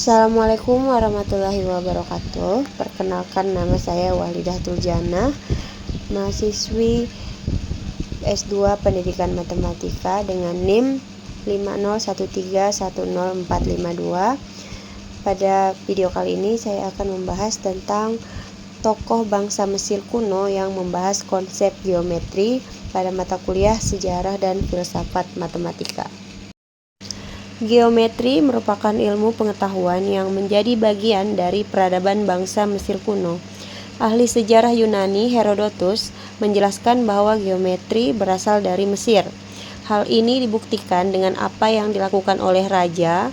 Assalamualaikum warahmatullahi wabarakatuh. Perkenalkan, nama saya Walidah Tuljana, mahasiswi S2 Pendidikan Matematika dengan NIM 501310452. Pada video kali ini saya akan membahas tentang tokoh bangsa Mesir kuno yang membahas konsep geometri pada mata kuliah Sejarah dan Filsafat Matematika. Geometri merupakan ilmu pengetahuan yang menjadi bagian dari peradaban bangsa Mesir kuno. Ahli sejarah Yunani Herodotus menjelaskan bahwa geometri berasal dari Mesir. Hal ini dibuktikan dengan apa yang dilakukan oleh Raja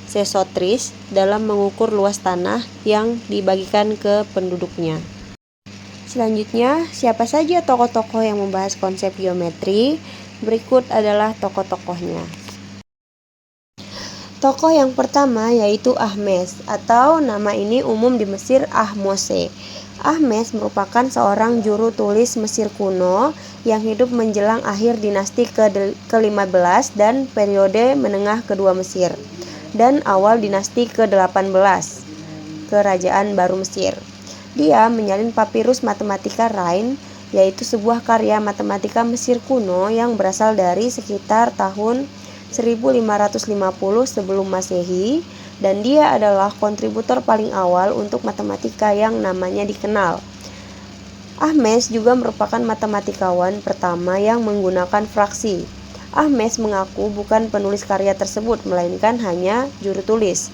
Sesotris dalam mengukur luas tanah yang dibagikan ke penduduknya. Selanjutnya, siapa saja tokoh-tokoh yang membahas konsep geometri? Berikut adalah tokoh-tokohnya. Tokoh yang pertama yaitu Ahmes, atau nama ini umum di Mesir Ahmose. Ahmes merupakan seorang juru tulis Mesir kuno yang hidup menjelang akhir dinasti ke-15 dan periode menengah kedua Mesir, dan awal dinasti ke-18, Kerajaan Baru Mesir. Dia menyalin papirus Mathematica Rhein, yaitu sebuah karya matematika Mesir kuno yang berasal dari sekitar tahun 1550 sebelum Masehi, dan dia adalah kontributor paling awal untuk matematika yang namanya dikenal. Ahmes juga merupakan matematikawan pertama yang menggunakan fraksi. Ahmes mengaku bukan penulis karya tersebut, melainkan hanya juru tulis.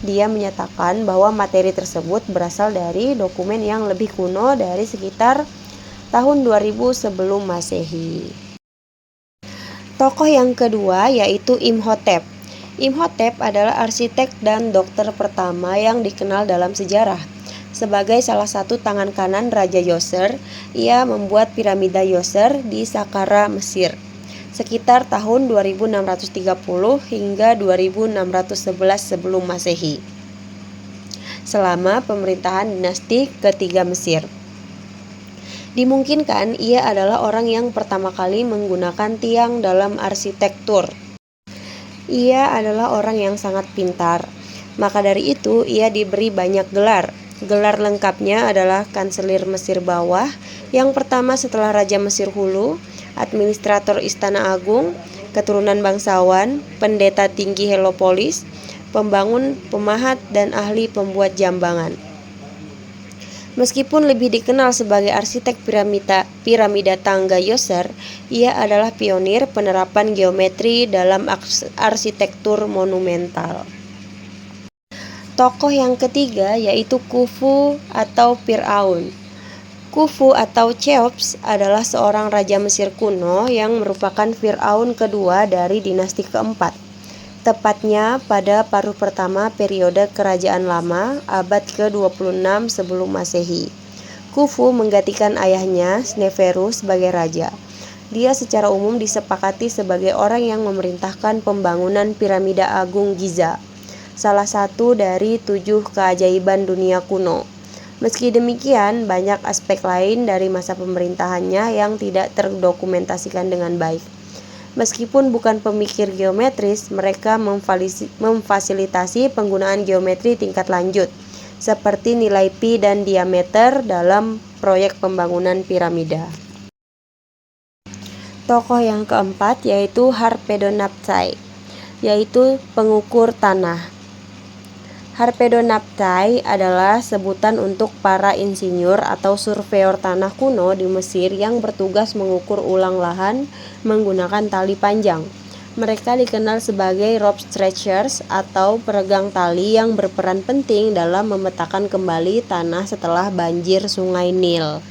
Dia menyatakan bahwa materi tersebut berasal dari dokumen yang lebih kuno dari sekitar tahun 2000 sebelum Masehi. Tokoh yang kedua yaitu Imhotep. Imhotep adalah arsitek dan dokter pertama yang dikenal dalam sejarah. Sebagai salah satu tangan kanan Raja Yoser, ia membuat piramida Yoser di Saqqara, Mesir, sekitar tahun 2630 hingga 2611 sebelum Masehi, selama pemerintahan dinasti ketiga Mesir. Dimungkinkan ia adalah orang yang pertama kali menggunakan tiang dalam arsitektur. Ia adalah orang yang sangat pintar, maka dari itu ia diberi banyak gelar. Gelar lengkapnya adalah Kanselir Mesir Bawah, yang pertama setelah Raja Mesir Hulu, Administrator Istana Agung, Keturunan Bangsawan, Pendeta Tinggi Helopolis, Pembangun, Pemahat, dan Ahli Pembuat Jambangan. Meskipun lebih dikenal sebagai arsitek piramida tangga Yoser, ia adalah pionir penerapan geometri dalam arsitektur monumental. Tokoh yang ketiga yaitu Khufu atau Fir'aun. Khufu atau Cheops adalah seorang raja Mesir kuno yang merupakan Fir'aun kedua dari dinasti keempat. Tepatnya pada paruh pertama periode Kerajaan Lama, abad ke-26 sebelum Masehi. Khufu menggantikan ayahnya, Sneferu, sebagai raja. Dia secara umum disepakati sebagai orang yang memerintahkan pembangunan piramida agung Giza, salah satu dari 7 keajaiban dunia kuno. Meski demikian, banyak aspek lain dari masa pemerintahannya yang tidak terdokumentasikan dengan baik. Meskipun bukan pemikir geometris, mereka memfasilitasi penggunaan geometri tingkat lanjut, seperti nilai pi dan diameter dalam proyek pembangunan piramida. Tokoh yang keempat yaitu Harpedonaptrai, yaitu pengukur tanah. Harpedonaptrai adalah sebutan untuk para insinyur atau surveyor tanah kuno di Mesir yang bertugas mengukur ulang lahan menggunakan tali panjang. Mereka dikenal sebagai rope stretchers atau peregang tali yang berperan penting dalam memetakan kembali tanah setelah banjir Sungai Nil.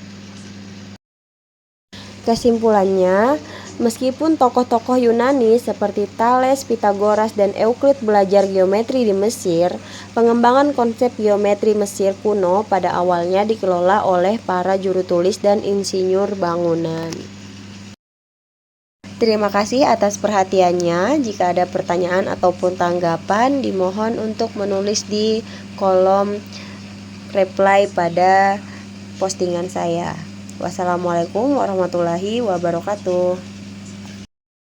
Kesimpulannya, meskipun tokoh-tokoh Yunani seperti Thales, Pythagoras, dan Euclid belajar geometri di Mesir, pengembangan konsep geometri Mesir kuno pada awalnya dikelola oleh para juru tulis dan insinyur bangunan. Terima kasih atas perhatiannya. Jika ada pertanyaan ataupun tanggapan, dimohon untuk menulis di kolom reply pada postingan saya. Wassalamualaikum warahmatullahi wabarakatuh.